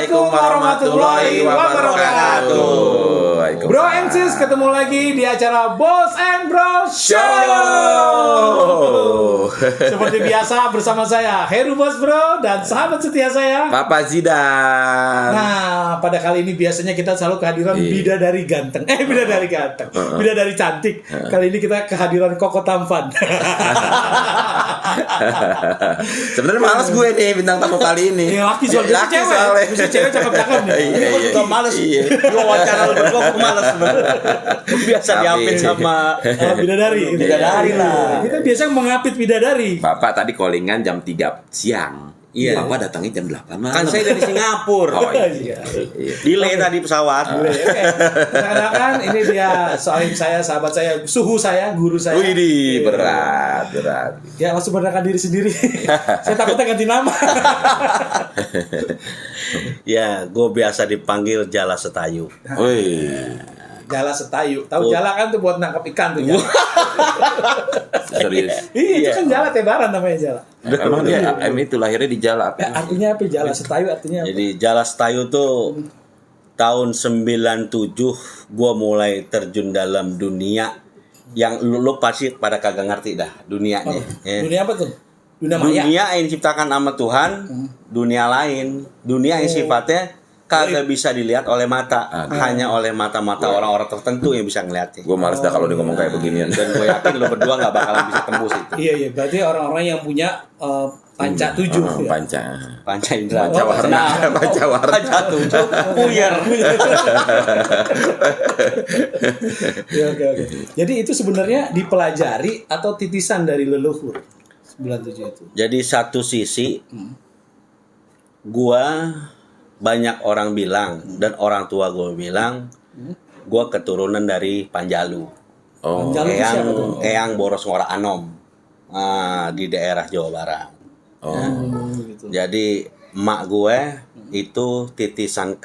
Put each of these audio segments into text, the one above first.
Assalamualaikum warahmatullahi wabarakatuh. Bro and sis, ketemu lagi di acara Boss and Bro Show. Seperti biasa bersama saya Heru Bos Bro dan sahabat setia saya Papa Zidan. Nah, pada kali ini biasanya kita selalu kehadiran bidadari ganteng. Bidadari ganteng. Bidadari cantik. Kali ini kita kehadiran Koko Tampan. Sebenarnya malas gue nih bintang tamu kali ini. Laki soalnya cewek. Bisa cewek cakep-cakep nih. Gue juga males. Gue wawancara lu berdua, gue males sebenarnya. Biasa diapit sama bidadari. Bidadari lah. Kita biasa mengapit bidadari. Bapak tadi callingan jam 3 siang. Iya. Bapak datangnya jam 8 malam. Kan saya dari Singapura. Oh Iya. Delay tadi pesawat. Oke. Sekarang ini dia soalnya saya, sahabat saya, suhu saya, guru saya. Wih, berat. Ya langsung perkenalkan diri sendiri. Saya takutnya ganti nama. Ya, gue biasa dipanggil Jala Setayu. Wih. Jala Setayu. Tahu jala kan tuh buat nangkap ikan tuh. Jala. Serius. Itu kan jala tebaran namanya jala. Emang dia itu lahirnya di Jala apa? Artinya apa Jala Setayu artinya apa? Jadi Jala Setayu tuh tahun 97 gue mulai terjun dalam dunia yang lu pasti pada kagak ngerti dah dunianya. Ya. Dunia apa tuh? Dunia maya. Dunia yang diciptakan sama Tuhan, dunia lain, dunia yang sifatnya kagak bisa dilihat oleh mata, hanya oleh mata-mata orang-orang tertentu yang bisa ngeliatnya. Gue males dah kalau dia ngomong kayak beginian. Dan gue yakin lo berdua nggak bakalan bisa tembus itu. Iya, berarti orang-orang yang punya panca tujuh. Ya? Panca indera. Panca tujuh. Puyer. Oke. Jadi itu sebenarnya dipelajari atau titisan dari leluhur 97 itu. Jadi satu sisi, gua banyak orang bilang dan orang tua gue bilang gue keturunan dari Panjalu. Panjalu itu siapa tuh? Eyang Boros Ngora Anom di daerah Jawa Barat. Gitu. Jadi emak gue itu titisan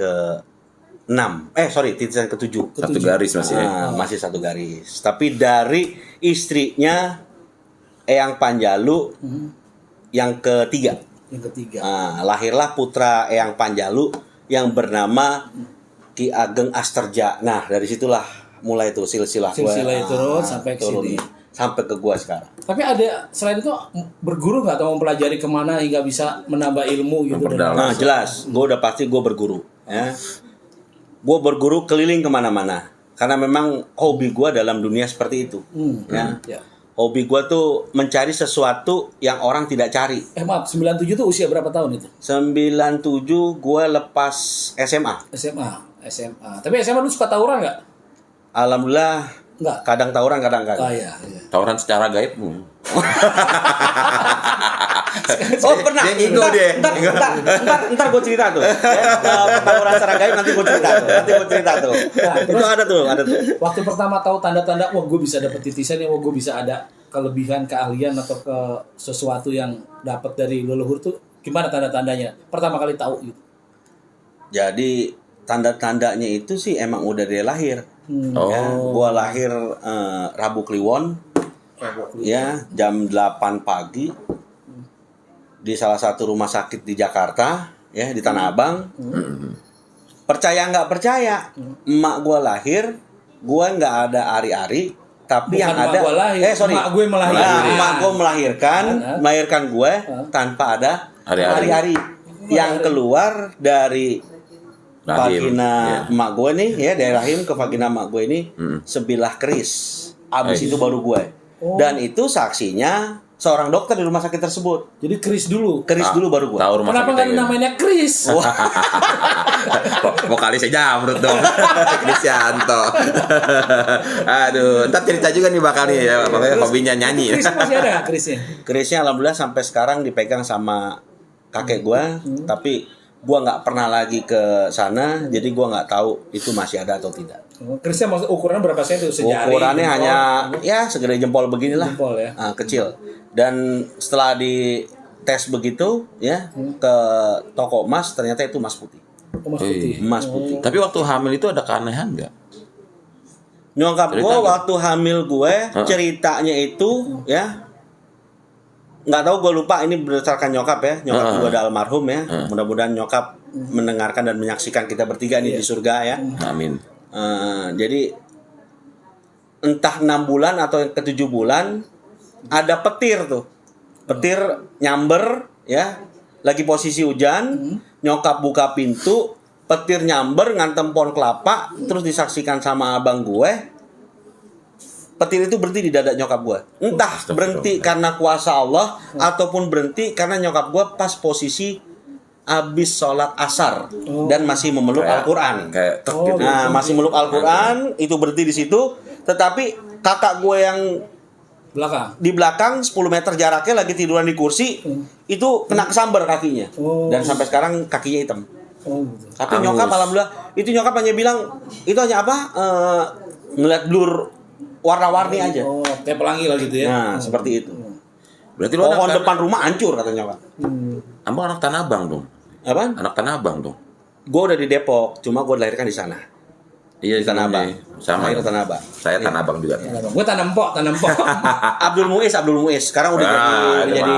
titisan ke-7. Satu garis masih ya? Masih satu garis. Tapi dari istrinya Eyang Panjalu yang ketiga. Yang ketiga. Lahirlah putra Eyang Panjalu yang bernama Ki Ageng Asterja. Nah, dari situlah mulai tuh silsilah turun sampai ke sini. Sampai ke gua sekarang. Tapi ada selain itu berguru nggak atau mempelajari kemana hingga bisa menambah ilmu gitu? Nah, jelas. Gua udah pasti gua berguru. Ya. Gua berguru keliling kemana-mana. Karena memang hobi gua dalam dunia seperti itu. Ya. Hobi gue tuh mencari sesuatu yang orang tidak cari. Maaf, 97 tuh usia berapa tahun itu? 97 gue lepas SMA. SMA. Tapi SMA lu suka tawuran nggak? Alhamdulillah. Nggak. Kadang tawuran, kadang kagak. Iya. Tawuran secara gaib. Oh pernah. Dia ngigo dia. Ntar gue cerita tuh. Tawuran secara gaib nanti gue cerita tuh. Nah, itu ada tuh. Waktu pertama tahu tanda-tanda, wah gue bisa dapet titisan ya, wah gue bisa ada kelebihan, keahlian atau ke sesuatu yang dapat dari leluhur tuh, gimana tanda-tandanya? Pertama kali tahu gitu. Jadi tanda-tandanya itu sih emang udah dari lahir. Ya, gue lahir Rabu Kliwon. Ya, jam 8 pagi. Di salah satu rumah sakit di Jakarta, ya di Tanah Abang. Percaya nggak percaya, emak gue lahir, gue nggak ada ari-ari, tapi Bukan yang ada, emak gue melahirkan. Emak gue melahirkan gue tanpa ada ari-ari. Yang keluar dari vagina emak gue nih, ya dari rahim ke vagina emak gue ini sebilah keris. Abis itu baru gue. Dan itu saksinya seorang dokter di rumah sakit tersebut. Jadi keris dulu baru gua. Tahu rumah Kenapa nggak namanya Kris? Vokalisnya Jamrut dong. Krisyanto. Aduh, ntar cerita juga nih bakal nih ya, makanya hobinya nyanyi. Kris masih ada Krisnya? Krisnya alhamdulillah sampai sekarang dipegang sama kakek gua, tapi gua nggak pernah lagi ke sana, jadi gua nggak tahu itu masih ada atau tidak. Krisnya maksud ukurannya berapa senti? Ukurannya hanya ya segede jempol beginilah. Jempol ya. Kecil. Dan setelah di tes begitu ya ke toko emas, ternyata itu emas putih. Emas putih. Tapi waktu hamil itu ada keanehan nggak? Nyokap gue waktu hamil gue ceritanya itu ya nggak tahu, gue lupa ini berdasarkan nyokap ya. Nyokap gue ada almarhum ya. Mudah-mudahan nyokap mendengarkan dan menyaksikan kita bertiga nih di surga ya. Amin. Jadi entah 6 bulan atau yang ke-7 bulan ada petir tuh. Petir nyamber ya. Lagi posisi hujan, nyokap buka pintu, petir nyamber ngantem pohon kelapa, terus disaksikan sama abang gue. Petir itu berhenti di dada nyokap gue. Entah berhenti karena kuasa Allah ataupun berhenti karena nyokap gue pas posisi habis sholat asar dan masih memeluk Al-Quran. Kayak tek gitu. Nah, masih meluk Al-Quran, itu berhenti di situ. Tetapi kakak gue yang di belakang 10 meter jaraknya lagi tiduran di kursi, itu kena kesambar kakinya. Dan sampai sekarang kakinya hitam. Tapi nyokap alhamdulillah, itu nyokap hanya bilang itu hanya apa? Ngeliat blur warna-warni aja. Kayak pelangi lah gitu ya. Nah, seperti itu. Berarti lu Pohon depan rumah hancur kata nyokap. Abang anak Tanah Abang dong. Apa? Anak Tanah Abang dong. Gue udah di Depok, cuma gue dilahirkan di sana. Iya, Di Tanah Abang. Sama Lahir ya. Tanah Abang. Saya Tanah Abang juga. Gue tanam pok. Abdul Muiz. Sekarang udah jadi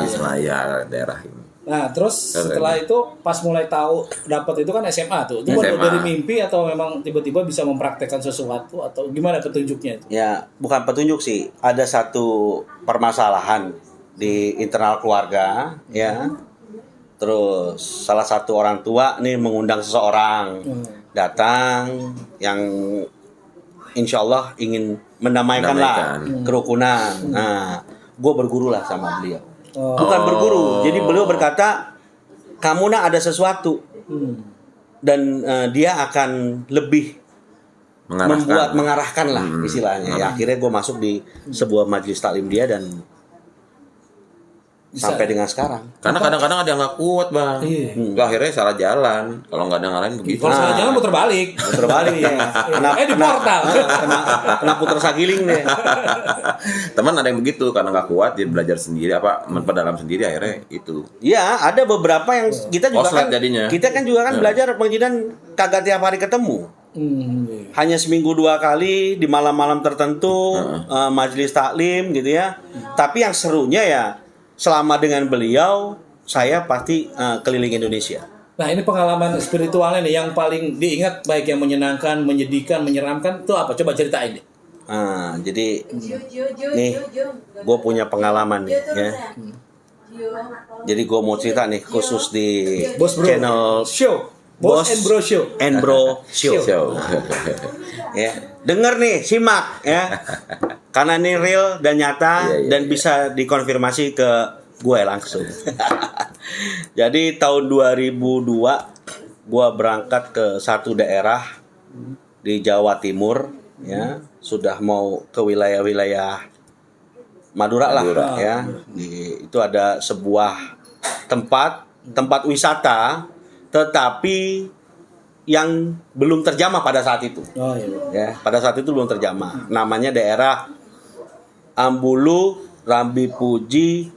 Ismaya daerah ini. Nah, terus setelah itu pas mulai tahu dapat itu kan SMA tuh. Itu baru SMA. dari mimpi atau memang tiba-tiba bisa mempraktekkan sesuatu atau gimana petunjuknya itu? Ya, bukan petunjuk sih. Ada satu permasalahan di internal keluarga, ya. Terus salah satu orang tua nih mengundang seseorang datang yang insya Allah ingin mendamaikan lah kerukunan. Nah, gue berguru lah sama beliau. Bukan berguru, jadi beliau berkata, kamu nak ada sesuatu dan dia akan lebih mengarahkan lah istilahnya. Ya, akhirnya gue masuk di sebuah majelis taklim dia dan sampai dengan sekarang. Karena kadang-kadang ada yang nggak kuat bang. Nggak, akhirnya salah jalan. Kalau nggak ada yang ngalahin begitu. Kalau salah jalan muter balik. Ya. Di portal. Kena puter sagiling deh. Teman ada yang begitu karena nggak kuat dia belajar sendiri memperdalam sendiri akhirnya itu. Iya, ada beberapa yang kita juga Oslet kan jadinya. kita kan juga kan belajar pengajian kagak tiap hari ketemu. Hanya seminggu 2 kali di malam-malam tertentu majelis taklim gitu ya. Tapi yang serunya ya selama dengan beliau saya pasti keliling Indonesia. Nah, ini pengalaman spiritualnya nih yang paling diingat, baik yang menyenangkan, menyedihkan, menyeramkan, itu apa? Coba ceritain deh. Jadi nih gue punya pengalaman nih ya. Jadi gue mau cerita nih khusus di channel Show. Bos and Bro Show. And Bro Show. Ya, denger nih, simak ya. Karena ini real dan nyata dan bisa dikonfirmasi ke gue langsung. Jadi tahun 2002 gue berangkat ke satu daerah di Jawa Timur ya, sudah mau ke wilayah-wilayah Madura lah ya. Itu ada sebuah tempat wisata tetapi yang belum terjamah pada saat itu. Ya, pada saat itu belum terjamah. Namanya daerah Ambulu, Rambi Puji,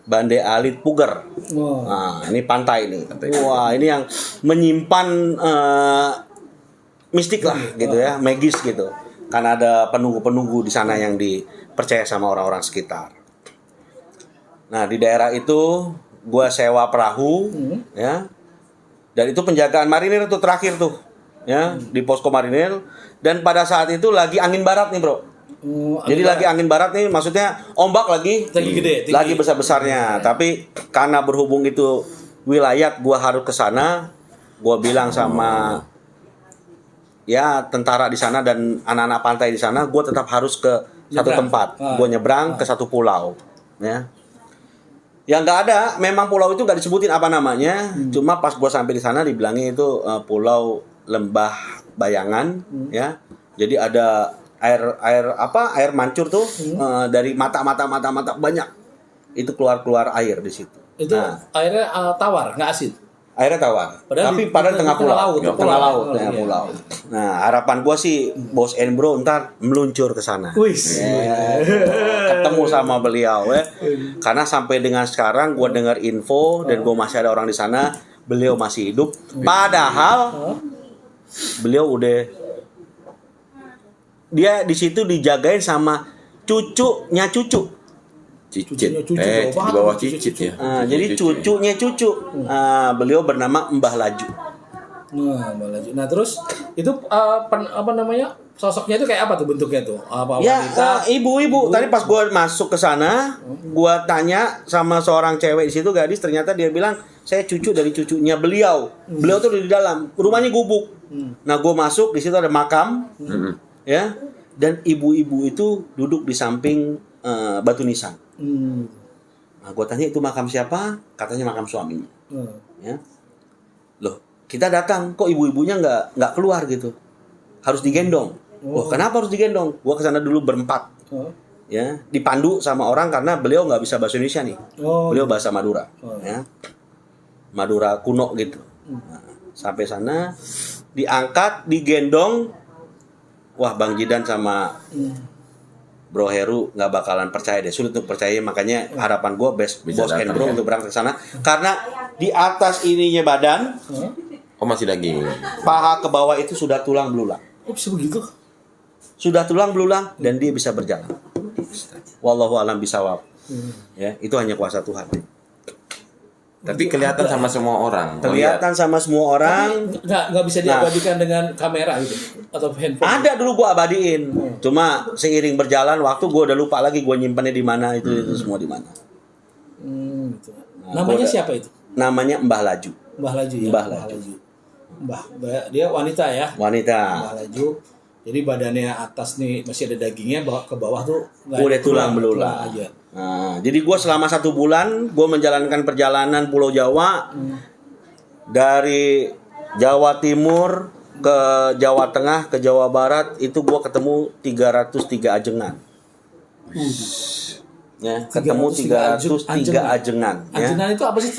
Bande Alit, Puger. Nah, ini pantai nih. Wah, ini yang menyimpan mistik lah gitu ya, magis gitu. Karena ada penunggu-penunggu di sana yang dipercaya sama orang-orang sekitar. Nah, di daerah itu gua sewa perahu ya. Dan itu penjagaan marinir tuh terakhir tuh ya, di posko marinir. Dan pada saat itu lagi angin barat nih bro. Jadi lagi angin barat nih, maksudnya ombak lagi gede, lagi besar-besarnya. Tapi karena berhubung itu wilayah gua harus ke sana, gua bilang sama ya tentara di sana dan anak-anak pantai di sana, gua tetap harus ke satu tempat. Gua nyebrang ke satu pulau ya. Yang nggak ada, memang pulau itu nggak disebutin apa namanya, cuma pas gua sampai di sana dibilangnya itu Pulau Lembah Bayangan ya. Jadi ada air mancur tuh dari mata banyak. Itu keluar air di situ. Itu airnya tawar, nggak asin. Airnya tawar. Tapi pada tengah pulau. Tengah laut. Nah, harapan gua sih Bos and Bro ntar meluncur ke sana. Ketemu sama beliau ya. Karena sampai dengan sekarang gua dengar info dan gua masih ada orang di sana, beliau masih hidup. Padahal beliau dia di situ dijagain sama cucunya cucu. Cicit. Cucunya cucu, Di jauh banget bawah tuh, Cicit cucu. ya. Jadi cucunya cucu. Beliau bernama Mbah Laju. Nah, Mbak Laju. Nah, terus itu apa namanya? Sosoknya itu kayak apa tuh bentuknya tuh? Apa Ya, wanita? ibu-ibu. Tadi pas gue masuk ke sana, gue tanya sama seorang cewek di situ, gadis, ternyata dia bilang saya cucu dari cucunya beliau. Beliau tuh di dalam, rumahnya gubuk. Nah, gue masuk, di situ ada makam, ya, dan ibu-ibu itu duduk di samping batu nisan. Nah, gue tanya itu makam siapa? Katanya makam suaminya. Ya, loh, kita datang, kok ibu-ibunya nggak keluar gitu? Harus digendong. Wah, kenapa harus digendong? Gua kesana dulu berempat. Ya, dipandu sama orang karena beliau nggak bisa bahasa Indonesia nih. Beliau bahasa Madura. Ya, Madura kuno gitu. Nah, sampai sana diangkat, digendong. Wah, Bang Jidan sama Bro Heru nggak bakalan percaya deh, sulit untuk percaya, makanya harapan gue bos and bro untuk berangkat ke sana karena di atas ininya badan, Oh masih daging. paha ke bawah itu sudah tulang belulang. Kok bisa begitu? Sudah tulang belulang dan dia bisa berjalan. Wallahu alam bisawab. Ya, itu hanya kuasa Tuhan. Tapi kelihatan sama semua orang. Kelihatan sama semua orang. Nggak bisa diabadikan dengan kamera gitu atau handphone. Ada dulu gua abadiin. Cuma seiring berjalan waktu gua udah lupa lagi gua nyimpannya di mana itu semua di mana. Gitu. Namanya siapa itu? Namanya Mbah Laju. Mbah Laju ya. Mbah Laju. Mbah, dia wanita ya. Wanita. Mbah Laju. Jadi badannya atas nih masih ada dagingnya, ke bawah tuh nggak Udah ada tulang belulang. aja. Nah, jadi gue selama 1 bulan gue menjalankan perjalanan Pulau Jawa dari Jawa Timur ke Jawa Tengah ke Jawa Barat itu gue ketemu 303 ajengan. Ya, ketemu 303 ajengan. Ajengan itu apa sih?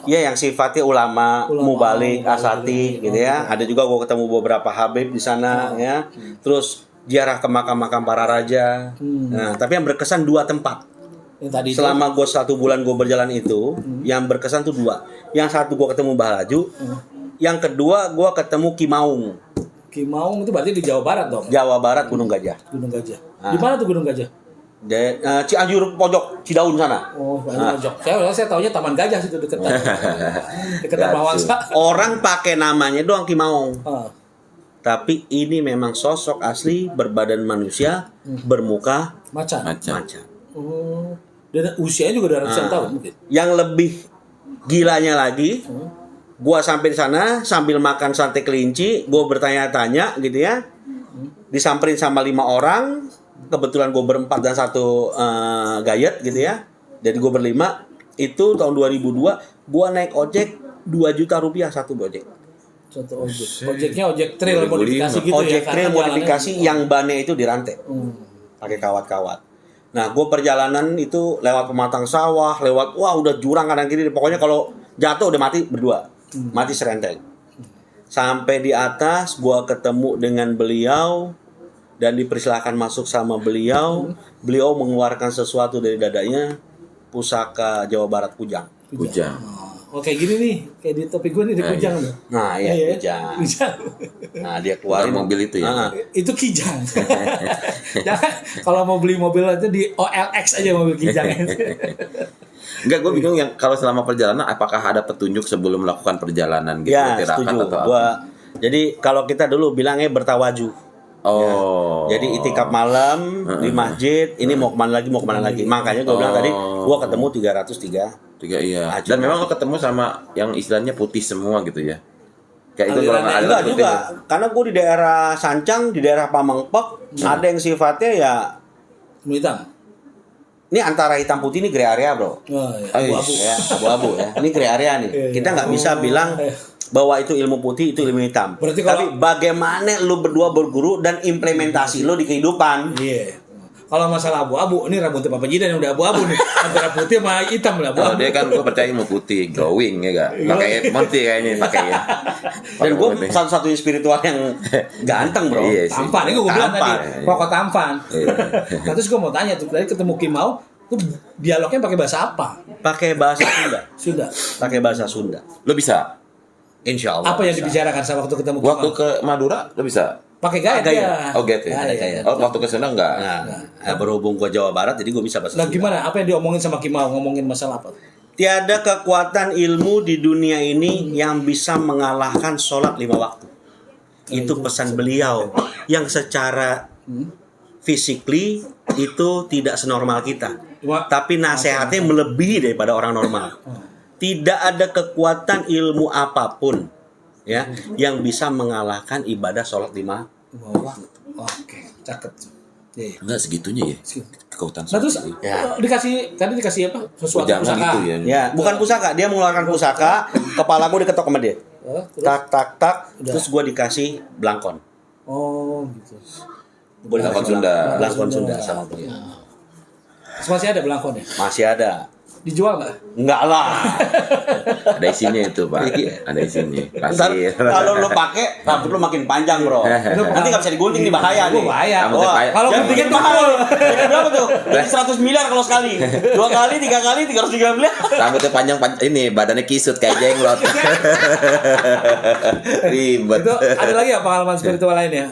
Ya, yang sifatnya ulama mubalik, asati, gitu ya. Ada juga gue ketemu beberapa habib di sana, ya. Terus ziarah ke makam-makam para raja. Nah, tapi yang berkesan 2 tempat. Yang tadi Selama gue 1 bulan gue berjalan itu, yang berkesan tuh 2. Yang satu gue ketemu Mbah Laju, yang kedua gue ketemu Kimaung. Kimaung itu berarti di Jawa Barat dong. Jawa Barat Gunung Gajah. Gunung Gajah. Di mana tuh Gunung Gajah? Cianjur pojok Cidaun sana. Oh, pojok. Saya taunya Taman Gajah situ dekat. Dekat Taman Wangsa. Orang pakai namanya doang Kimaung. Ah. Tapi ini memang sosok asli berbadan manusia, bermuka Macan. macan. Oh. Dan usianya juga udah ratusan tahun mungkin. Yang lebih gilanya lagi, gua sampai di sana sambil makan sate kelinci, gua bertanya-tanya gitu ya. Disamperin sama 5 orang, kebetulan gue berempat dan 1 gayet gitu ya. Jadi gue berlima. Itu tahun 2002 gue naik ojek 2 juta rupiah 1 ojek. Satu ojek. Ojeknya ojek trail modifikasi gitu Ojek ya. trail modifikasi yang bannya itu dirantai. Pakai kawat-kawat. Nah, gue perjalanan itu lewat pematang sawah, lewat udah jurang kanan kiri. Pokoknya kalau jatuh udah mati berdua. Mati serenteng. Sampai di atas gue ketemu dengan beliau dan dipersilahkan masuk sama beliau. Beliau mengeluarkan sesuatu dari dadanya, pusaka Jawa Barat Kujang. Kujang. Oh, kayak gini nih, kayak di topi gue nih di Kujang nih. Nah, iya, Iya, Kujang. Kujang. Nah, dia keluarin mobil itu ya. Itu Kijang. Jangan kalau mau beli mobil itu di OLX aja mobil Kijang. Enggak, gue bingung yang kalau selama perjalanan apakah ada petunjuk sebelum melakukan perjalanan gitu, Ya, tirakat setuju. atau apa? Jadi kalau kita dulu bilangnya bertawaju. Oh. Ya. Jadi itikaf malam di masjid, ini mau kemana lagi. Makanya gue bilang tadi, gue ketemu 303. Iya. Dan memang lo ketemu sama yang istilahnya putih semua gitu ya. Kayak itu kalau nggak ada Enggak putih. juga, karena gue di daerah Sancang, di daerah Pamengpek, ada yang sifatnya ya, Hitam. ini antara hitam putih ini grey area bro. Oh, iya. Abu-abu. Ya, abu-abu ya. Ini grey area nih. Kita nggak bisa bilang bahwa itu ilmu putih, itu ilmu hitam. Berarti kalau- Tapi bagaimana lu berdua berguru dan implementasi lu di kehidupan. Iya. Kalau masalah abu-abu, ini rambutnya Papa Jidan yang udah abu-abu nih. Antara putih sama hitam lah Kalau abu-abu. dia kan gue percaya ilmu putih, glowing ya gak? Pakai Monty kayaknya pakai ya. Dan gue satu-satunya spiritual yang ganteng bro. Iya sih. Tampan, ini gue bilang Tampan. tadi, pokok tampan. Nah, terus gue mau tanya tuh, tadi ketemu Kimau, tuh dialognya pakai bahasa apa? Pakai bahasa Sunda. Sudah. Pakai bahasa Sunda. Lo bisa? Insya Allah. Apa yang bisa. dibicarakan sama waktu ketemu Kimau? Waktu ke Madura lo bisa? Pakai gaya. Gaya. dia. Oh gitu ya. Ada gaya. Oh waktu ke sana enggak. Nah, berhubung gue Jawa Barat, jadi gue bisa bahasa Nah, Sunda. gimana? Apa yang diomongin sama Kimau? Ngomongin masalah apa? Tiada kekuatan ilmu di dunia ini yang bisa mengalahkan sholat 5 waktu. Itu pesan beliau yang secara physically itu tidak senormal kita. Tapi nasihatnya melebihi daripada orang normal. Tidak ada kekuatan ilmu apapun ya yang bisa mengalahkan ibadah sholat 5 waktu. Oke, cakep. Iya. Enggak segitunya ya. Kekuatan Nah terus seperti itu. tadi dikasih apa? Sesuatu Jangan pusaka. gitu ya. Ya, bukan pusaka, dia mengeluarkan pusaka, kepala gue diketok sama dia. Terus? Tak, Udah. terus gue dikasih belangkon. Oh, gitu. Gue Belangkon Sunda. Belangkon Sunda sama gue. Terus masih ada belangkon ya? Masih ada. Dijual nggak? Enggak lah. Ada isinya itu, Pak. Iya. Ada isinya. Ntar Kasih. kalau lo pakai rambut lo makin panjang, bro. Nanti nggak bisa digunting nih, bahaya nih. Bahaya. Rambutnya Wah, kayak- Kalau jangan guntingnya bikin mahal. tumpul. Bikin berapa tuh? Jadi 100 miliar kalau sekali. 2 kali, 3 kali, 313. Rambutnya panjang ini badannya kisut kayak jenglot. Ribet. Itu ada lagi ya pengalaman spiritual lainnya?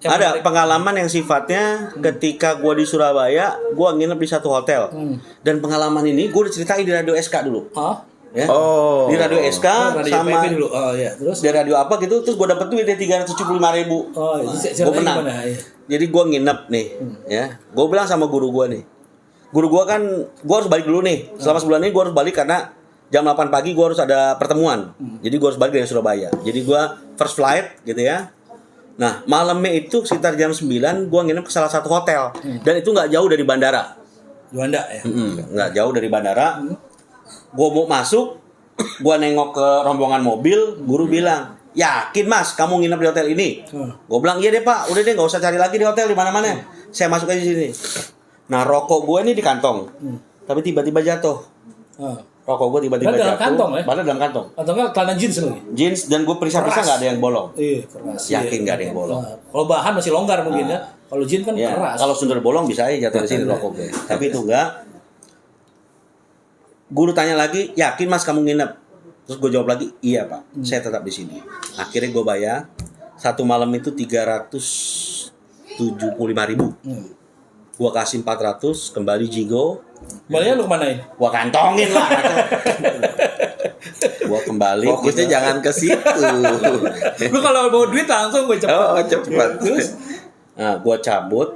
Yang Ada menarik? pengalaman yang sifatnya ketika gue di Surabaya, gue nginep di satu hotel. Dan pengalaman ini gue udah ceritain di Radio SK dulu. Oh, Ya. Oh. Di Radio SK Radio sama PP dulu. Oh ya, terus? di radio apa gitu, terus gue dapet duit 375.000. Oh, itu Gue ceritanya menang. gimana? Iya. Jadi gue nginep nih, ya. Gue bilang sama guru gue nih, guru gue kan, gue harus balik dulu nih. Selama sebulan ini gue harus balik karena jam 8 pagi gue harus ada pertemuan. Jadi gue harus balik dari Surabaya. Jadi gue first flight gitu ya. Nah malamnya itu sekitar jam 9 gue nginep ke salah satu hotel. Dan itu nggak jauh dari bandara. Juanda ya. Nggak jauh dari bandara. Gue mau masuk, gue nengok ke rombongan mobil, guru bilang, yakin mas kamu nginep di hotel ini? Gue bilang iya deh pak, udah deh nggak usah cari lagi di hotel di mana-mana. Saya masuk aja di sini. Nah rokok gue ini di kantong, tapi tiba-tiba jatuh. Oh. Rokok gue tiba-tiba Padahal dalam jatuh. kantong, ya? Padahal dalam kantong. Atau enggak celana jeans lagi? Jeans dan gue periksa-periksa Keras. nggak ada yang bolong. Iya, keras. Yakin nggak ada yang bolong. Nah, kalau bahan masih longgar mungkin ya. Kalau jeans kan Ya, keras. kalau sundel bolong bisa aja jatuh di sini rokok gue. Tapi itu enggak. Guru tanya lagi, yakin mas kamu nginep? Terus gue jawab lagi, iya pak, saya tetap di sini. Akhirnya gue bayar satu malam itu 375.000. Gue kasih 400, kembali jigo. Kembalinya lu kemanain? Gue kantongin lah. Gue kembali. Fokusnya gitu. jangan ke situ. Gue kalau mau duit langsung gue cepet. Oh, cepat. Terus? Nah, gue cabut.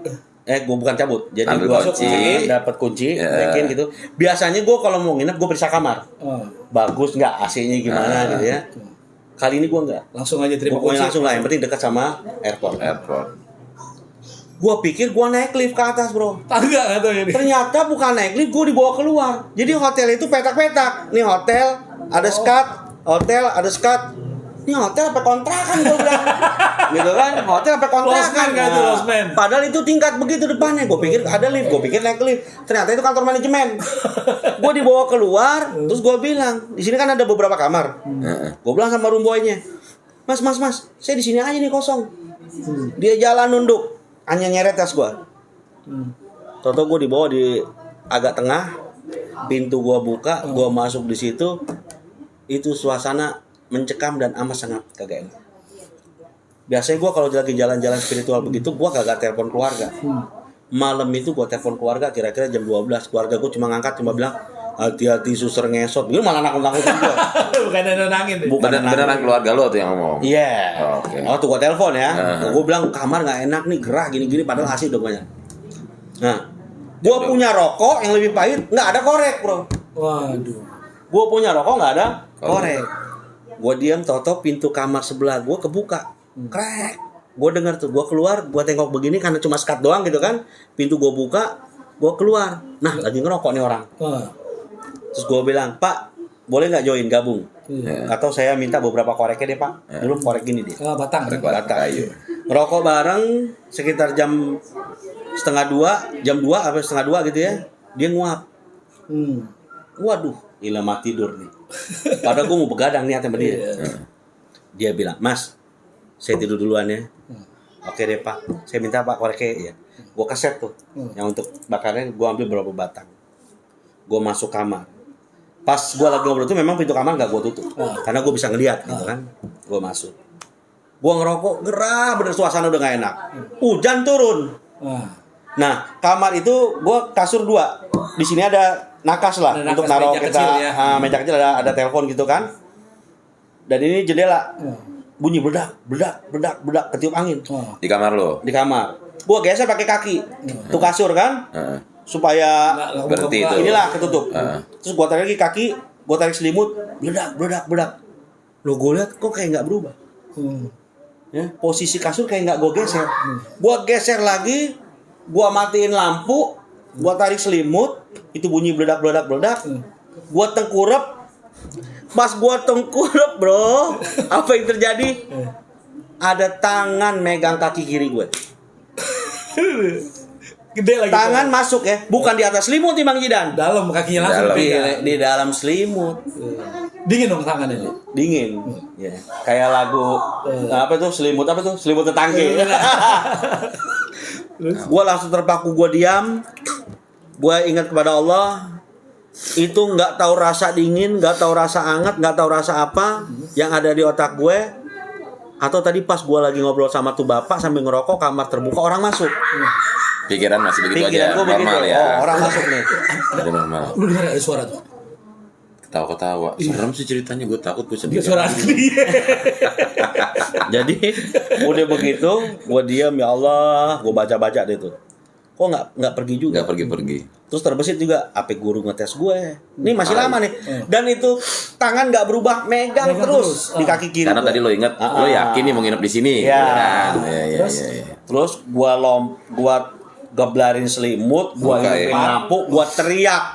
Gue bukan cabut. Jadi Ambil gue kunci. dapat kunci, Ya. naikin gitu. Biasanya gue kalau mau nginep gue periksa kamar. Oh, Bagus nggak AC-nya gimana gitu ya. Kali ini gue nggak. langsung aja terima Pokoknya kunci. langsung lah, yang penting dekat sama airport. Airport. Gue pikir gue naik lift ke atas bro. Tangga atau ini? Ternyata bukan naik lift, gue dibawa keluar. Jadi hotel itu petak-petak. Nih hotel, ada skat. Hotel, ada skat. Ini hotel apa kontrakan gue bilang. Gitu kan, hotel apa kontrakan. Losmen kan itu, losmen. Padahal itu tingkat begitu depannya. Gue pikir ada lift, gue pikir naik lift. Ternyata itu kantor manajemen. Gue dibawa keluar, terus gue bilang, di sini kan ada beberapa kamar. Gue bilang sama room boy-nya, mas, saya di sini aja nih kosong. Dia jalan nunduk, hanya nyeret tas gue. Toto gue dibawa di agak tengah, pintu gue buka, gue masuk di situ, itu suasana mencekam dan amat sangat kagak enak. Biasanya gue kalau lagi jalan-jalan spiritual begitu, gue kagak telepon keluarga. Malam itu gue telepon keluarga kira-kira jam 12. Keluarga gue cuma ngangkat, cuma bilang, hati-hati suster ngesot. Gue malah nakut-nakutin gue. Bukan nangin deh. Beneran keluarga lo tuh yang ngomong. Iya. Oh, oke. Oh tuh gue telepon ya. Gue bilang kamar nggak enak nih, gerah gini-gini. Padahal AC udah banyak. Nah, gue punya rokok yang lebih pahit, nggak ada korek bro. Waduh. Gue punya rokok nggak ada korek. Gue diam, toto pintu kamar sebelah gue kebuka, krek. Gue dengar tuh, gue keluar, gue tengok begini karena cuma skat doang gitu kan. Pintu gue buka, gue keluar. Nah, lagi ngerokok nih orang. Wah. Terus gue bilang, Pak, boleh nggak join gabung? Iya. Atau saya minta beberapa koreknya deh Pak. Dulu korek gini deh. Batang. Batang. Ngerokok bareng sekitar jam setengah 2, jam 2 sampai setengah 2 gitu ya. Dia nguap. Waduh, gila mati tidur nih. Padahal gue mau begadang nih sama dia. Dia bilang, Mas, saya tidur duluan ya. Oke deh Pak, saya minta Pak koreknya ya. Gue kaset tuh, yang untuk bakarnya gue ambil berapa batang. Gue masuk kamar. Pas gue lagi ngobrol tuh memang pintu kamar gak gue tutup. Karena gue bisa ngeliat gitu kan. Gue masuk. Gua ngerokok, gerah bener suasana udah gak enak. Hujan turun. Nah, kamar itu gua kasur 2. Di sini ada nakas lah Ada untuk nakas, naruh meja kita kecil ya. meja kecil ada telepon gitu kan. Dan ini jendela. Bunyi bedak, ketiup angin Di kamar lo. di kamar. Gua geser pakai kaki. Tuh kasur kan, supaya Berhenti itu. inilah ketutup. Terus gua tarik lagi kaki, gua tarik selimut, bedak. Lo gua lihat kok kayak nggak berubah. Ya, posisi kasur kayak nggak gua geser. Gua geser lagi, gua matiin lampu, gua tarik selimut, itu bunyi bedak. Gua tengkurap. Pas gua tengkurap, bro, apa yang terjadi? Ada tangan megang kaki kiri gue. Gede lagi. Tangan masuk ya, bukan di atas selimut nih Bang Jidan. dalam kakinya langsung Dalam. pegang. Di dalam selimut. Dingin dong tangannya nih. Dingin. Ya. Kayak lagu apa tuh? Selimut tetangga. Gua langsung terpaku, gua diam. Gua ingat kepada Allah. Itu nggak tahu rasa dingin, nggak tahu rasa hangat, nggak tahu rasa apa yang ada di otak gue. Atau tadi pas gue lagi ngobrol sama tuh bapak sambil ngerokok, kamar terbuka, orang masuk. Pikiran masih begitu Pikiran aja. gue begitu. Normal ya. Oh, orang masuk nih. Udah normal. Lu dengar ada suara tuh? Ketawa-ketawa. Serem sih ceritanya, gue takut gue Dia sedih. suara asli. Jadi udah begitu, gue diam, ya Allah, gue baca deh tuh. Kok nggak pergi juga? Nggak pergi-pergi. Terus terbesit juga, apa guru ngetes gue? Ini masih lama nih. Dan itu tangan nggak berubah, megang terus di kaki kiri. Karena gue. tadi lo ingat, lo yakin nih mau nginep di sini. Iya. Kan? Iya. Terus gua geblarin selimut, gua Buka, hidupin ya. lampu, gua teriak.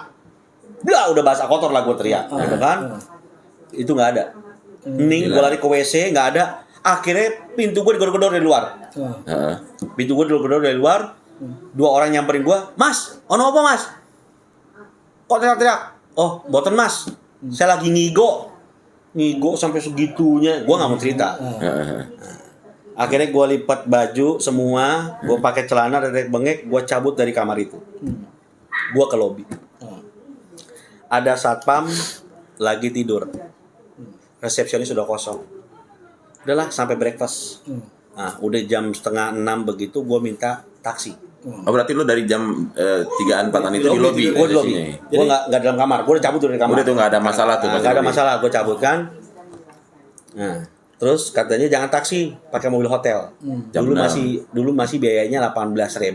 Udah basah kotor lah gua teriak, gitu kan? Itu nggak ada. Ning, gua lari ke WC, nggak ada. Akhirnya pintu gua digedor-gedor dari luar. Heeh. Pintu gua digedor dari luar. 2 orang nyamperin gua, "Mas, ono apa, Mas?" Kok teriak-teriak? "Oh, boten, Mas. Saya lagi ngigo sampai segitunya." Gua nggak mau cerita. Akhirnya gue lipat baju semua, gue pakai celana dedek bengek, gue cabut dari kamar itu. Gue ke lobi. Ada satpam lagi tidur. Resepsionis sudah kosong. Udahlah sampai breakfast. Nah, udah jam 5:30 begitu, gue minta taksi. Oh berarti lo dari jam 3-4an itu di lobi? Gue di lobi. Gue nggak dalam kamar. Gue udah cabut dari kamar. Udah tuh nggak ada masalah tuh. Nggak ada masalah, gue cabut kan. Nah, terus katanya jangan taksi, pakai mobil hotel. Jam Dulu masih biayanya 18.000,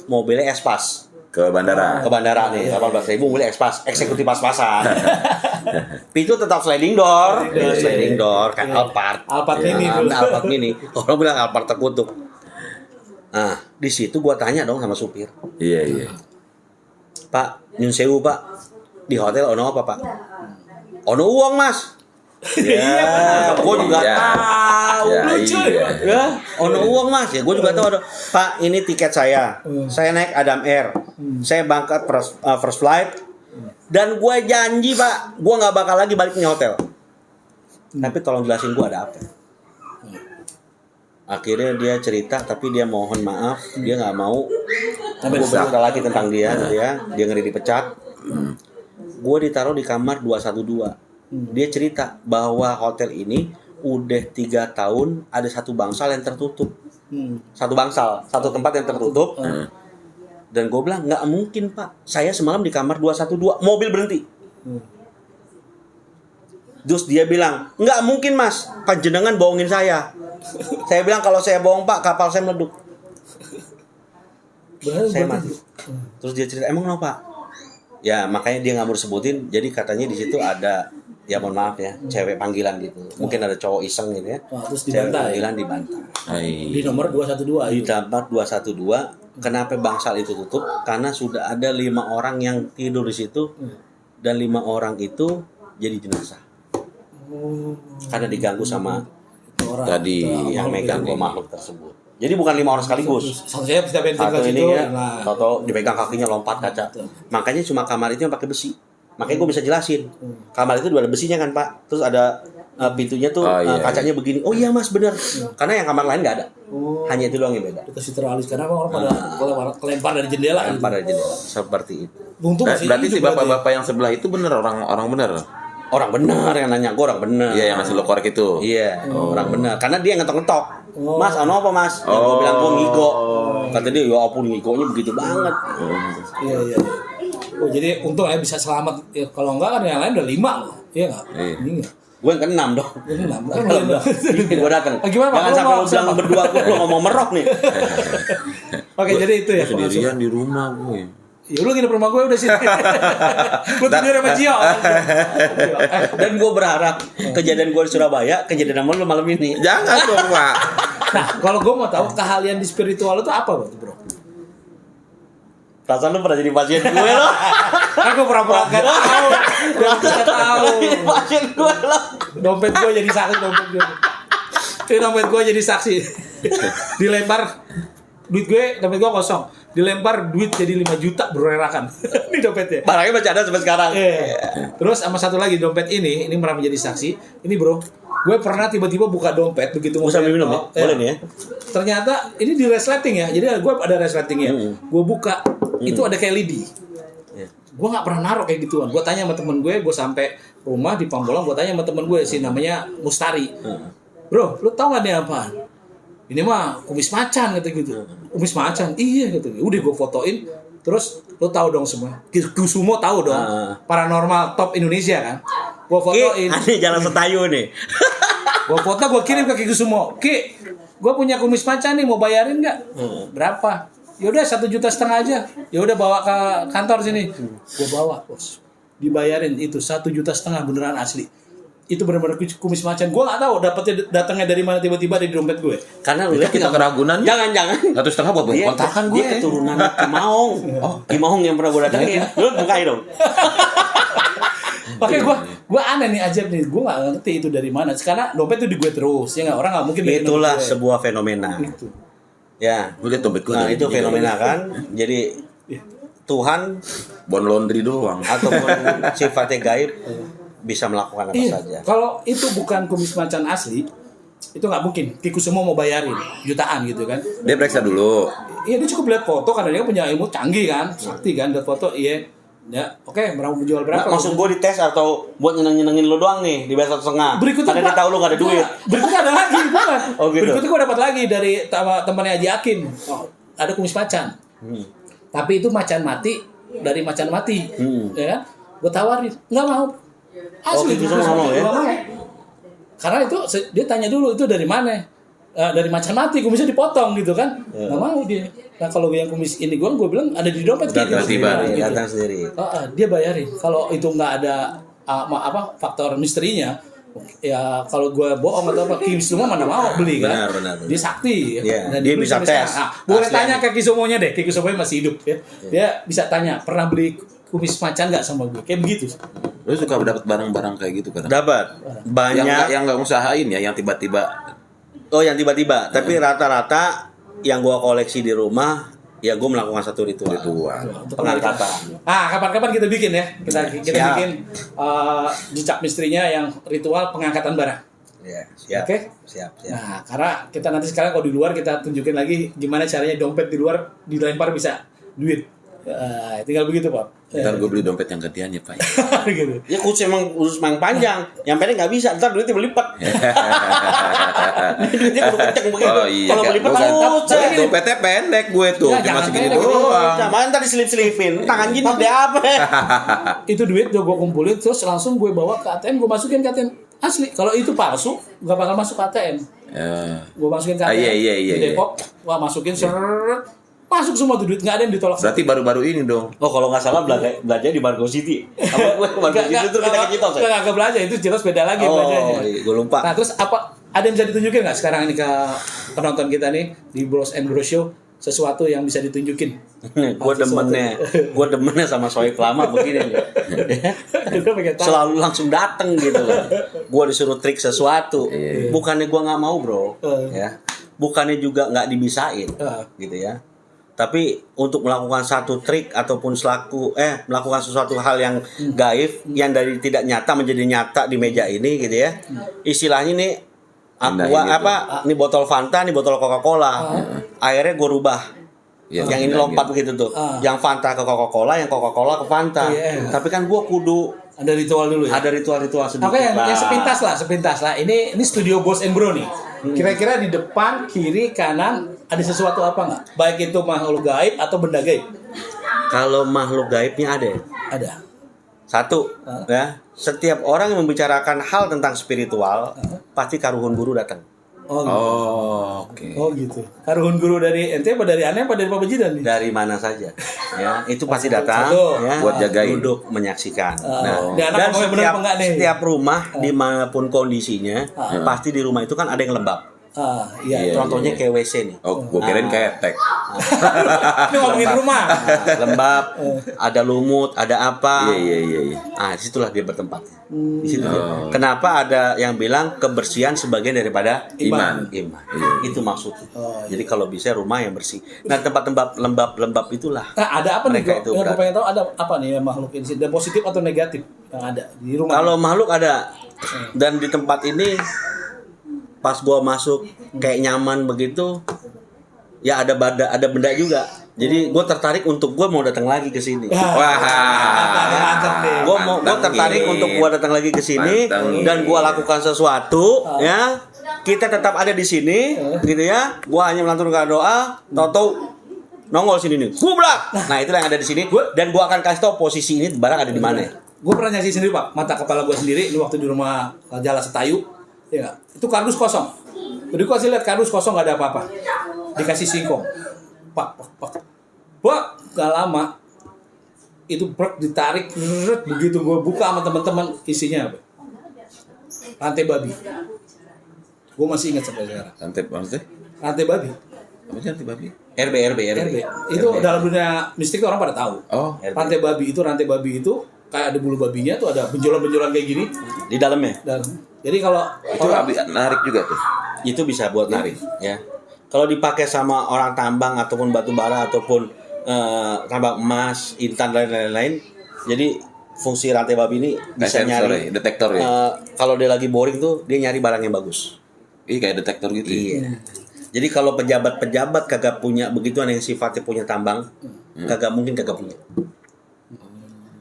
mobilnya Espas. Ke bandara. Ke bandara nih, 18.000 mobil Espas, eksekutif pas-pasan. Pintu tetap sliding door, kayak Alphard Mini dulu. Alphard Mini. Orang bilang Alphard terkutuk. Nah, di situ gua tanya dong sama supir. Iya. Pak, nyun sewu Pak, di hotel ono apa Pak? Ono uang Mas. Ya, gue juga tahu. Lucu ya. Ono uang Mas, ya gue juga tahu. Pak, ini tiket saya. Saya naik Adam Air. Saya berangkat first flight. Dan gue janji Pak, gue nggak bakal lagi balik ke hotel. Tapi tolong jelasin gue ada apa. Akhirnya dia cerita, tapi dia mohon maaf, dia nggak mau. Gue bercerita lagi tentang dia, gitu ya. Dia ngeri dipecat. Gue ditaruh di kamar 212. Dia cerita bahwa hotel ini udah 3 tahun ada satu bangsal yang tertutup. Satu tempat yang tertutup. Dan gue bilang nggak mungkin Pak, saya semalam di kamar 212, mobil berhenti. Terus dia bilang nggak mungkin Mas, panjenengan bohongin saya. Saya bilang kalau saya bohong Pak, kapal saya meleduk. Saya mati. Terus dia cerita emang kenapa Pak? Ya makanya dia nggak mau disebutin. Jadi katanya di situ ada, ya mohon maaf ya, cewek panggilan gitu. Mungkin ada cowok iseng gitu ya. Terus Cewek dibantai. panggilan dibantai. Di nomor 212 Di itu. tempat 212. Kenapa bangsal itu tutup? Karena sudah ada 5 orang yang tidur di situ. Dan 5 orang itu jadi jenazah. Karena diganggu sama Orang. Tadi yang megang dua makhluk tersebut. Jadi bukan 5 orang sekaligus. Saya bisa bensin Satu ke ini situ. ya, Nah, atau dipegang kakinya lompat kaca. Makanya cuma kamar itu yang pakai besi. Makanya gue bisa jelasin. Kamar itu ada besinya kan Pak. Terus ada pintunya tuh kacanya begini. Oh iya Mas benar. Karena yang kamar lain nggak ada. Hanya itu doang yang beda. dikasih teralis karena orang pada kelempar dari jendela gitu. Pada jendela seperti itu. Untung masih Berarti hidup si bapak-bapak yang sebelah itu bener orang bener. orang benar yang nanya, gue orang benar. Iya, yang ngasih lo korek itu. Iya, orang benar. Karena dia ngetok-ngetok. Oh. Mas, anu apa mas? Yang gue bilang gue ngigo. Kata dia, ya ampun ngigonya begitu banget. Iya. Oh jadi untung ya bisa selamat. Ya, kalau enggak kan yang lain udah 5 loh. Iya nggak? Iya. Ini nggak. Gue yang ke-6 dong. Gue datang. Gimana, Pak? Jangan Lu sampai mau lu bilang sama? berdua gue ngomong merok nih. Oke, jadi itu ya. Gue sendirian di rumah gue. Ya lu nginep rumah gue udah sini. Gue tidur sama Cio. Dan gue berharap kejadian gue di Surabaya, kejadian sama lu malam ini. Jangan dong, Pak. Nah, kalau gue mau tahu keahlian di spiritual itu apa, Bro? Perasaan lu pernah jadi pasien gue lo. Aku pura-pura nggak tahu. Nggak tahu. Pasien gue lo. Dompet gue jadi saksi, dompet gue jadi saksi. Dilempar duit gue, dompet gue kosong. Dilempar duit jadi 5 juta bererakan. Ini dompetnya. Barangnya masih ada sampai sekarang. Terus sama satu lagi dompet ini pernah menjadi saksi. Ini bro, gue pernah tiba-tiba buka dompet begitu mau sambil minum ya? Boleh nih ya? Ternyata ini di resleting ya. Jadi gue ada resletingnya. Gue buka, itu ada kayak lidi. Gue nggak pernah naruh kayak gituan. Gue tanya sama temen gue sampai rumah di Pamulang, gue tanya sama temen gue sih namanya Mustari. Bro, lu tau gak nih apaan? Ini mah kumis macan kata gitu. Kumis macan, iya kata gitu. Udah gue fotoin. Terus lu tahu dong semua. Kusumo tahu dong. Paranormal top Indonesia kan. Gue fotoin. Ini jalan Setayu nih. Gue foto, gue kirim ke Kusumo. Ki, gue punya kumis macan nih, mau bayarin nggak? Berapa? Ya udah 1,5 juta aja. Ya udah bawa ke kantor sini. Gue bawa, bos. Dibayarin itu 1,5 juta beneran asli. Itu benar-benar kumis macan. Gue nggak tahu datangnya dari mana tiba-tiba di dompet gue. Karena lu lihat Kita ke Ragunan. Jangan. 1,5 buat bayar kontrakan gue. Dia keturunan Kimaung. Kimaung yang pernah gue datangin. Lu bukain dong. Oke, gue aneh nih ajaib nih. Gue nggak ngerti itu dari mana. Karena dompet itu di gue terus. Ya nggak, orang nggak mungkin. Itulah sebuah fenomena. Itu. Ya. Lu lihat dompet gue. Nah, itu fenomena kan. Jadi Tuhan bon laundry doang. ataupun sifatnya gaib bisa melakukan apa saja. Kalau itu bukan kumis macan asli, itu nggak mungkin. Kiku semua mau bayarin jutaan gitu kan. Dia periksa dulu. Iya, dia cukup lihat foto karena dia punya ilmu canggih kan, sakti kan, lihat foto, iya. Ya, oke, berapa jual berapa? Maksud gue dites atau buat nyenengin lu doang nih di bayar 1,5. Berikutnya karena dia tahu lu gak ada duit. Berikutnya ada lagi, bukan? Oh, gitu. Berikutnya gue dapat lagi dari temannya Haji Akin. Oh, ada kumis macan. Tapi itu macan mati dari macan mati, ya kan? Gue tawarin, nggak mau. Asli, gitu nggak mau ya? Nggak mau. Karena itu dia tanya dulu itu dari mana? Dari macan mati, kumisnya dipotong gitu kan? Nggak mau dia. Nah kalau yang kumis ini gue bilang ada di dompet Datang sendiri, datang sendiri. Dia bayarin. Kalau itu nggak ada faktor misterinya, ya kalau gue bohong atau apa, Kisumo mana mau beli kan? Benar. Dia sakti, Iya, dan dia beli bisa sampai tes. sekarang. Boleh Aslinya. tanya ke Kisumonya deh, Kisumonya masih hidup ya. Dia bisa tanya, pernah beli kumis macan nggak sama gue? Kayak begitu. Lu suka dapat barang-barang kayak gitu kan? Dapat banyak Yang nggak usahain ya, yang tiba-tiba. Oh, yang tiba-tiba. Tapi rata-rata yang gua koleksi di rumah, ya gua melakukan satu ritual. Pengangkatan. Kapan-kapan kita bikin ya. Kita Siap. bikin jejak misterinya yang ritual pengangkatan barang. Ya, siap. Oke? Siap. Nah, karena kita nanti sekarang kalau di luar kita tunjukin lagi gimana caranya dompet di luar dilempar bisa duit. Tinggal begitu, Pak. Ntar gue beli dompet yang gedean ya, Pak. Gitu. Ya khusus emang panjang, yang pendek nggak bisa, ntar duitnya berlipat. Duitnya kudu kenceng begitu. Oh iya. Kalau berlipat Bukan, dompetnya pendek gue tuh, Ya, cuma jangan segini pendek, doang. Sama ntar diselip-selipin, tangan gini udah apa? Itu duit gue kumpulin terus langsung gue bawa ke ATM, gue masukin ke ATM asli. Kalau itu palsu nggak bakal masuk ke ATM. Gue masukin ke ATM Iya. di Depok, gua masukin seret, masuk semua tuh duit, nggak ada yang ditolak. Berarti baru-baru ini dong. Oh kalau nggak salah belajar di Margo City. Apa gue Margo City tuh kita ke Citos ya? Nggak belajar, itu jelas beda lagi Oh, belajarnya. gue lupa. Nah terus ada yang bisa ditunjukin nggak sekarang ini ke penonton kita nih di Bros and Bros Show, sesuatu yang bisa ditunjukin? Gue demennya sama soek lama begini nih. Selalu langsung dateng gitu loh. Gue disuruh trik sesuatu, bukannya gue nggak mau bro, ya, bukannya juga nggak dibisain, gitu ya. Tapi untuk melakukan satu trik ataupun melakukan sesuatu hal yang gaib yang dari tidak nyata menjadi nyata di meja ini gitu ya. Istilahnya nih ini botol Fanta, ini botol Coca-Cola. Akhirnya gue rubah. Yang ini lompat begitu tuh. Yang Fanta ke Coca-Cola, yang Coca-Cola ke Fanta. Tapi kan gue kudu Ada ritual dulu ya. Ada ritual-ritual sedikit. Oke, yang lah. sepintas lah. Ini studio Boss and Bro nih. Kira-kira di depan, kiri, kanan ada sesuatu apa nggak? Baik itu makhluk gaib atau benda gaib? Kalau makhluk gaibnya ada. Ada. Satu, ya. Setiap orang yang membicarakan hal tentang spiritual, pasti karuhun guru datang. Oh, gitu. Oke. Oh gitu. Karuhun guru dari ente apa dari aneh apa dari Pak Bejidan nih? Dari mana saja, ya itu pasti datang, Satu. ya, Buat jagain. duduk menyaksikan. Ini anak dan ngomongnya bener apa enggak nih? setiap rumah dimanapun kondisinya, pasti di rumah itu kan ada yang lembab. Iya. Iya. Contohnya kayak WC nih. Oh, gue kirain kayak tek. Ini ngomongin rumah. Lembab, ada lumut, ada apa. Iya. Disitulah dia bertempat. Di situ dia. Kenapa ada yang bilang kebersihan sebagian daripada Iman. iman. Itu maksudnya. Jadi kalau bisa rumah yang bersih. Nah, tempat-tempat lembab itulah. Nah, ada apa nih? Mereka itu Yang gue berat. pengen tahu ada apa nih makhluk ini? Ada positif atau negatif yang ada di rumah? Kalau makhluk ada, dan di tempat ini pas gua masuk kayak nyaman begitu, ya ada benda juga. Jadi gua tertarik untuk gua mau datang lagi ke sini. Wah. Mantap nih. Gua tertarik untuk gua datang lagi ke sini Mantengin. dan gua lakukan sesuatu, ya. Kita tetap ada di sini, gitu ya. Gua hanya melantunkan doa, tahu nongol sini nih. Gublak. Nah, itulah yang ada di sini. Dan gua akan kasih tahu posisi ini barang ada di mana. Gue pernah nyaksiin sendiri Pak, mata kepala gue sendiri ini waktu di rumah Jala Setayu, ya itu kardus kosong. Jadi gue kasih lihat kardus kosong nggak ada apa-apa, dikasih singkong, pak, gak lama itu brek ditarik, begitu gue buka sama teman-teman isinya apa? Rantai babi. Gue masih ingat sampai sekarang. Rantai babi. Apa sih anti babi? RB. Itu dalam dunia mistik tuh orang pada tahu. Oh. Rantai babi itu kayak ada bulu babinya tuh ada benjolan-benjolan kayak gini. Di dalamnya. Dan jadi kalau Itu narik juga tuh. Itu bisa buat narik, ya. Kalau dipakai sama orang tambang ataupun batu bara ataupun tambang emas, intan dan lain-lain, jadi fungsi rantai babi ini bisa nyari detektor ya. kalau dia lagi boring tuh dia nyari barang yang bagus. Kayak detektor gitu. Iya. Jadi kalau pejabat-pejabat kagak punya begituan yang sifatnya punya tambang, kagak mungkin kagak punya.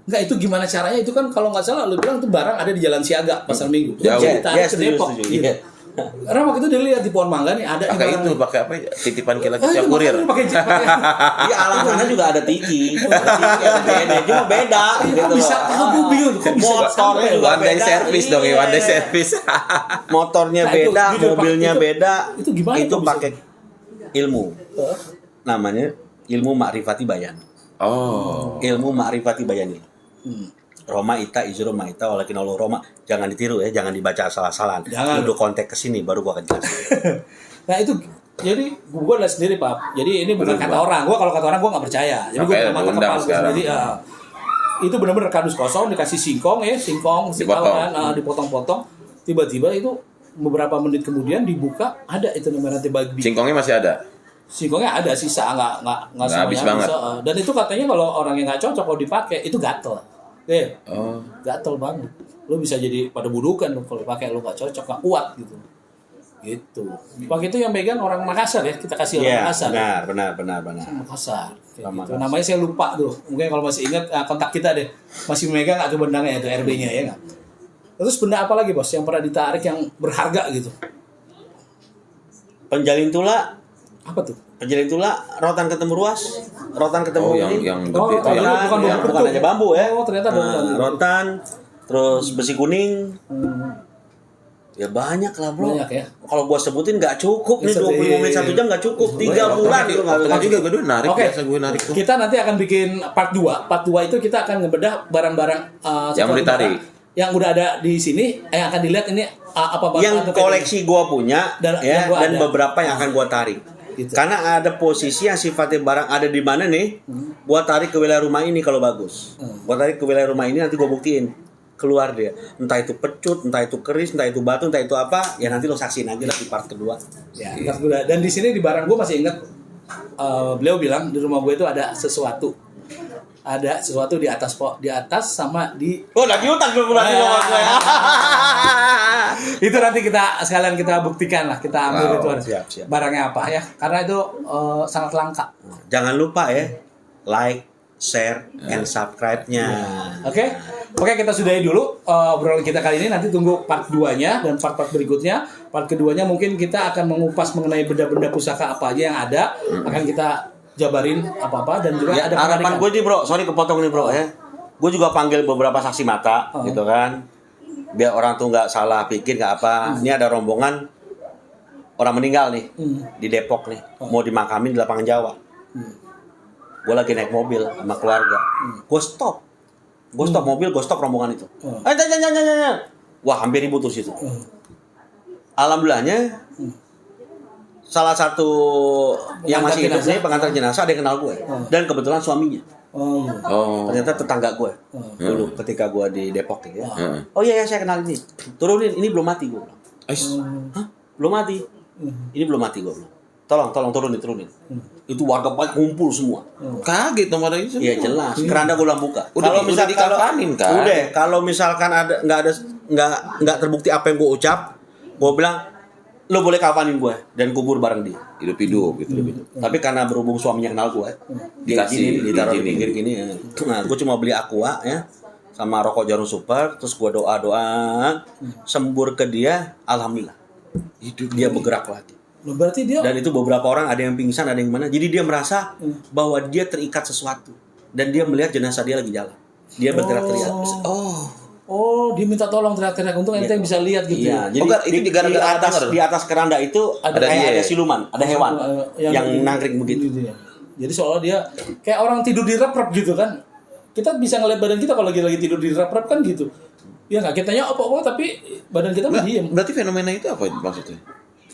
enggak itu gimana caranya itu kan kalau nggak salah lu bilang tuh barang ada di Jalan Siaga Pasar Minggu. Jauh. Ditarik ke Depok. setuju. Gitu. Iya. Karena waktu itu dia lihat di pohon mangga nih ada Pakai nih itu, barang pakai apa? Titipan nih. kita kurir. Pakai Di alam sana juga ada tiki, cuma beda. kok bisa? Kok gue bingung kok bisa? Motornya juga One day beda. service dong ya, one day Iya. service. Motornya Nah, itu, beda, jujur, Pak, mobilnya itu- beda. itu gimana Itu kok bisa? pakai ilmu. Namanya ilmu ma'rifati bayan. Oh. Ilmu ma'rifati bayan ini. Roma ita izro ma ita walakin Allah Roma. Jangan ditiru ya, jangan dibaca asal-asalan. Jangan. Udah konteks ke sini baru gua akan jelasin. Nah itu jadi gue lihat sendiri Pak. Jadi ini bukan kata orang. Gue kalau kata orang gue nggak percaya. Jadi gue Makanya mata diundang kepala gue sekarang. sendiri. Itu benar-benar kardus kosong dikasih singkong Dipotong. dipotong-potong. Tiba-tiba itu beberapa menit kemudian dibuka ada itu namanya rantai babi. Singkongnya masih ada. Singkongnya ada sisa nggak semuanya habis banget. Dan itu katanya kalau orang yang nggak cocok kalau dipakai itu gatel. Oh. Gatel banget. Lu bisa jadi pada budukan lu kalau dipakai lu nggak cocok nggak kuat gitu. Gitu. Waktu itu yang megang orang Makassar ya, kita kasih orang Iya, Makassar. benar. Makassar. Kayak Orang gitu. Makassar. Namanya saya lupa tuh. Mungkin kalau masih ingat kontak kita deh. Masih megang nggak tuh bendangnya itu RB-nya ya nggak? Terus benda apa lagi bos yang pernah ditarik yang berharga gitu? Penjalin tula, Apa tuh? rotan ketemu ruas, rotan ketemu Oh, ini. yang Oh, gede itu rotan. yang bukan bambu bukan betul. hanya bambu ya. Oh, ternyata ada bambu. rotan, terus besi kuning. Ya banyak lah bro. Banyak ya. Kalau gua sebutin nggak cukup nih, Iya, 20 menit 1 jam nggak cukup. 3 bulan itu nggak Waktu juga gue narik Oke. biasa gue narik tuh. Kita nanti akan bikin part 2. Part 2 itu kita akan ngebedah barang-barang Yang mau seperti ditarik. barang yang udah ada di sini yang akan dilihat ini apa barang yang atau koleksi gua punya Dan- yang ya gua dan ada. beberapa yang akan gua tarik. Gitu. Karena ada posisi yang sifatnya barang ada di mana nih, gua tarik ke wilayah rumah ini kalau bagus. Gua tarik ke wilayah rumah ini nanti gua buktiin keluar dia. Entah itu pecut, entah itu keris, entah itu batu, entah itu apa, ya nanti lo saksiin aja lah di part kedua. Ya, ntar gua- dan di sini di barang gue masih ingat beliau bilang di rumah gue itu ada sesuatu di atas sama di Oh, lagi utang gue berarti Ah. sama gue. itu nanti kita sekalian kita buktikan lah, kita ambil Wow, itu ada siap. barangnya apa ya, karena itu sangat langka. Jangan lupa ya, like, share, and subscribe-nya. Oke, kita sudahi dulu obrolan kita kali ini. Nanti tunggu part 2-nya dan part-part berikutnya. Part keduanya mungkin kita akan mengupas mengenai benda-benda pusaka apa aja yang ada. Akan kita jabarin apa-apa dan juga Ya, ada harapan gue nih bro, sorry kepotong nih bro ya. Gue juga panggil beberapa saksi mata gitu kan. Biar orang tuh nggak salah pikir nggak apa. Ini ada rombongan orang meninggal nih di Depok nih. Mau dimakamin di lapangan Jawa. Gue lagi naik mobil sama keluarga. Gue stop mobil, gue stop rombongan itu. Wah, hampir ribut tuh situ. Alhamdulillahnya salah satu yang masih hidup nih pengantar jenazah ada yang kenal gue dan kebetulan suaminya. Ternyata tetangga gue dulu ketika gue di Depok ya. Oh iya saya kenal ini. Turunin, ini belum mati gue bilang. Hah? Belum mati. Ini belum mati gue bilang. Tolong turunin. Itu warga banyak kumpul semua. Kaget nomornya itu. Iya jelas. Keranda gue bilang buka. Udah dikafanin kan. Udah, kalau misalkan nggak terbukti apa yang gue ucap, gue bilang lo boleh kafanin gue dan kubur bareng dia. Hidup gitu. Tapi karena berhubung suaminya kenal gue, dia Dikasih, ditaruh di diizinin. pinggir gini. Nah, gue cuma beli aqua ya, sama rokok Jarum Super, terus gue doa, sembur ke dia, alhamdulillah, dia bergerak lagi. Berarti dia Dan itu beberapa orang ada yang pingsan, ada yang mana. Jadi dia merasa bahwa dia terikat sesuatu dan dia melihat jenazah dia lagi jalan. Dia berteriak-teriak. dia minta tolong teriak-teriak untuk ente yang bisa lihat gitu. Iya, Ya. jadi itu gara-gara di atas keranda itu Ada kayak dia ada ya? siluman, ada hewan yang di- nangkring begitu. gitu ya. Jadi soalnya dia kayak orang tidur di rep-rep gitu kan. Kita bisa ngeliat badan kita kalau lagi tidur di rep-rep kan gitu. Ya nggak, kitanya apa-apa tapi badan kita diam. Berarti fenomena itu apa maksudnya?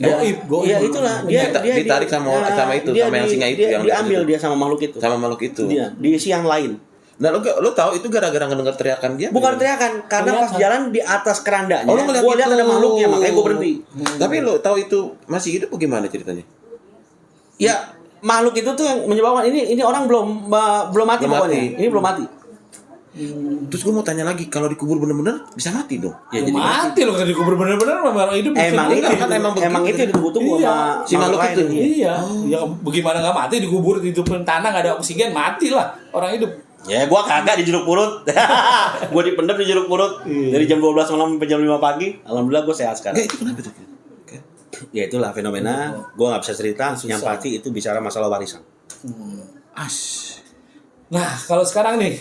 Goib. Iya itulah dia Ditarik sama itu, sama yang singa itu, dia yang diambil itu. dia sama makhluk itu. Sama makhluk itu. Dia diisi yang lain. Nah, lo tahu itu gara-gara ngedenger teriakan dia? Bukan teriakan, karena pas jalan di atas kerandanya. Oh, lo ngeliat Gua lihat itu. ada makhluknya, makanya gue berhenti. Tapi lo tahu itu masih hidup bagaimana ceritanya? Ya makhluk itu tuh yang menyebabkan ini orang belum mati Belum pokoknya. mati. Ini belum mati. Terus gue mau tanya lagi, kalau dikubur bener-bener bisa mati dong? Ya jadi Mati loh kan dikubur bener-bener sama hidup. emang mungkin itu mati. kan emang begitu. itu yang ditunggu-tunggu Iya. sama Si makhluk lain. itu. Iya, ya bagaimana nggak mati dikubur di tanah nggak ada oksigen mati lah orang hidup. Ya gua kagak di jeruk purut. Gua dipendam di jeruk purut dari jam 12 malam sampai jam 5 pagi. Alhamdulillah gua sehat sekarang. Enggak, itu kenapa tuh? Ya itulah fenomena. Gua nggak bisa cerita. Yang pasti itu bicara masalah warisan. Nah kalau sekarang nih,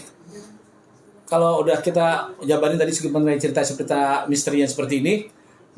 kalau udah kita jabarin tadi mengenai cerita-cerita misteri yang seperti ini,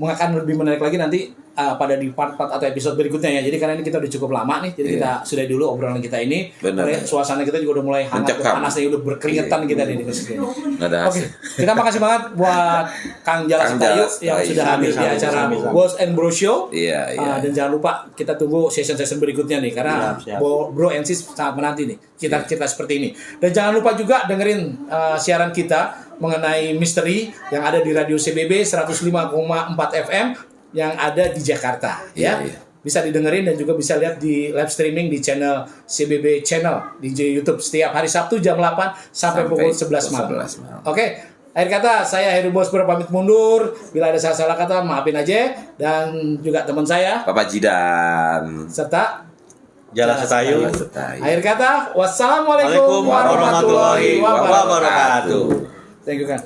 akan lebih menarik lagi nanti pada di part-part atau episode berikutnya ya. Jadi karena ini kita udah cukup lama nih, jadi kita sudah dulu obrolan kita ini. Benar. Suasana kita juga udah mulai hangat, Mencekam. panasnya udah berkeringetan kita di sini. Nggak ada Oke, AC. kita makasih banget buat Kang Jalas Kang Tayu Jalas yang Tayu. sudah hadir di Sama-sama, acara sama-sama. Boss and Bro Show. Iya. Dan jangan lupa kita tunggu session-session berikutnya nih karena Siap. Bro and Sis sangat menanti nih cerita-cerita seperti ini. Dan jangan lupa juga dengerin siaran kita mengenai misteri yang ada di Radio CBB 105,4 FM yang ada di Jakarta ya. Iya. Bisa didengerin dan juga bisa lihat di live streaming di channel CBB Channel di YouTube setiap hari Sabtu jam 8 sampai pukul 11 malam. 11 malam. Oke, akhir kata saya Heru Bos pamit mundur. Bila ada salah-salah kata maafin aja, dan juga teman saya Papa Jidan. serta Jalan Setayu. akhir kata wassalamualaikum Waalaikumsalam warahmatullahi wabarakatuh. Thank you kan.